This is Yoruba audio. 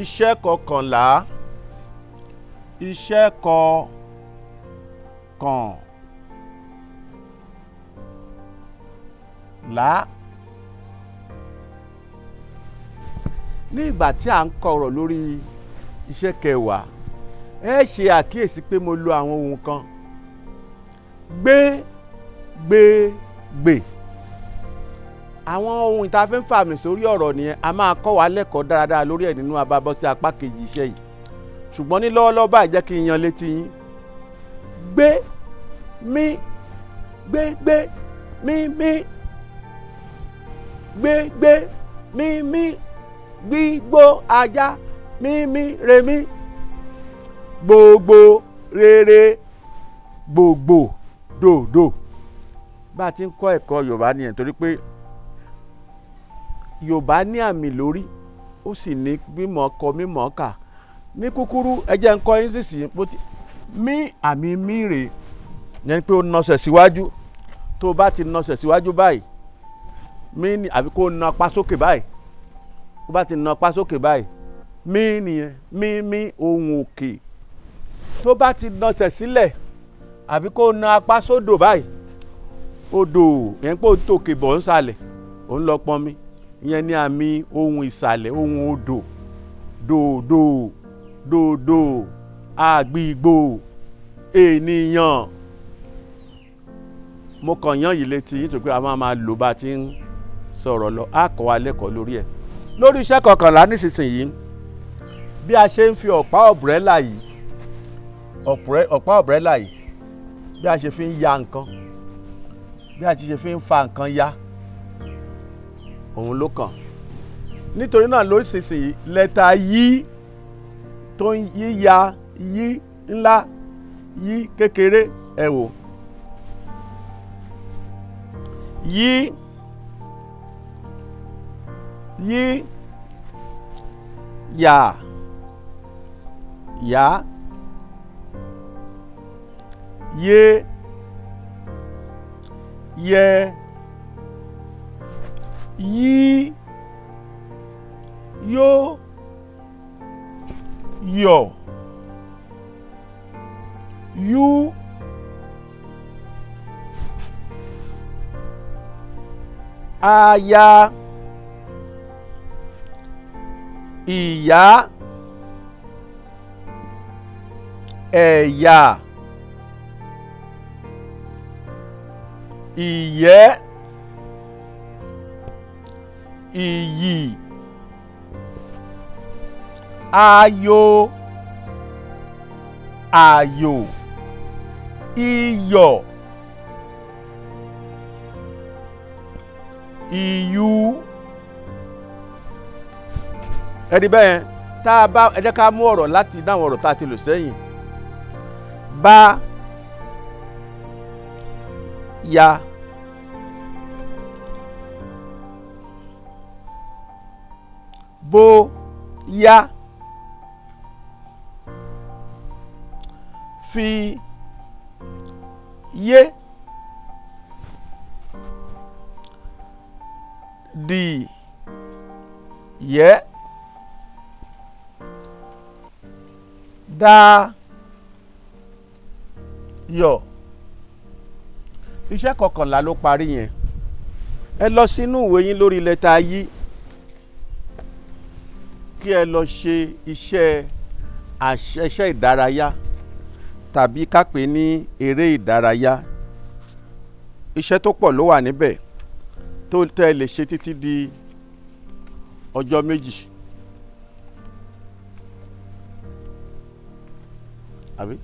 Iṣẹ́ kọkànlá. Iṣẹ́ kọkànlá. Ní ìgbà tí à ń kọ̀rọ̀ lórí iṣẹ́ kẹwàá, ẹ ṣe àkíyèsí pé mo lo àwọn ohun kan. Gbé, gbé, gbè. Àwọn ohun ìta fi ń fàmì sórí ọ̀rọ̀ nìyẹn. A máa kọ́ wa lẹ́kọ̀ọ́ dáradára lórí ẹ̀ nínú abábọ́ sí apá kejì iṣẹ́ yìí. Ṣùgbọ́n ní lọ́wọ́lọ́wọ́ báyìí jẹ́ kí n yan létí yín. Gbé, mí, gbé, gbé, mí, mí. Gbé, gbé, mí, mí. Gbígbó ajá, mímí, remí. Gbogbo, rere, gbogbo, dòdò. Bá a ti ń kọ́ ẹ̀kọ́ Yorùbá nìyẹn torí pé Yorùbá ní àmì lórí, ó sì ní mímọ̀ kọ mímọ̀ kà. Ní kúkúrú ẹ jẹ́ ń kọ́ yín sísìn mí àmì mí rè yẹn pé ó nọsẹ̀ síwájú. Tó o bá ti nọsẹ̀ síwájú báyìí, mí ni àbí kó o na apá sókè báyìí. Tó o bá ti na apá sókè báyìí, mí nìyẹn, mí ohùn òkè. Tó o bá ti nọsẹ̀ sílẹ̀ àbí kó o na apá sódò báyìí, odò yẹn pé ó ń tòkè bọ̀ ń sàlẹ̀, ó ń lọ pọnmi. Ìyẹn ní àmì ohùn ìsàlẹ̀, ohùn odò. Dòdò, dòdò, àgbìgbò, ènìyàn. Mo kàn yán yìí létí yín nítorí pé a máa lò bá ti ń sọ̀rọ̀ lọ. A kọ́ wa lẹ́kọ̀ọ́ lórí ẹ̀. Lórí iṣẹ́ kọkànlá nísinsìnyí, bí a ṣe ń fi ọ̀pá ọ̀brẹ́là yìí, bí a ṣe fi ń ya nǹkan, bí a ṣe fi ń fa nǹkan ya, òun ló kàn. Nítorí náà lóríṣìíríṣìí lẹ́tà yí tó ń yíya, yí ńlá, yí kékeré, ẹ wò. Yí, yí, yà, yá, yé, yẹ, yí, yó, yọ̀, yú, aya, ìyá, ẹ̀yà, ìyẹ́, ìyì, ayò, àyò, iyọ̀, ìyù. Ẹ̀rí bẹ́ẹ̀ tá a bá ẹ jẹ́ ká mú ọ̀rọ̀ láti dáhùn ọ̀rọ̀ tá a ti lò sẹ́yìn. Bá, ya, bó, yá, fi, yé, dì, yẹ́, dá, yọ̀. Iṣẹ́ kọkànlá ló parí yẹn. Ẹ lọ sínú ìwé yín lórí lẹ́tà yí kí ẹ lọ ṣe iṣẹ́ ìdárayá tàbí ká pè ní eré ìdárayá. Iṣẹ́ tó pọ̀ ló wà níbẹ̀ tó tẹ́ lè ṣe títí di ọjọ́ méjì. Àbí?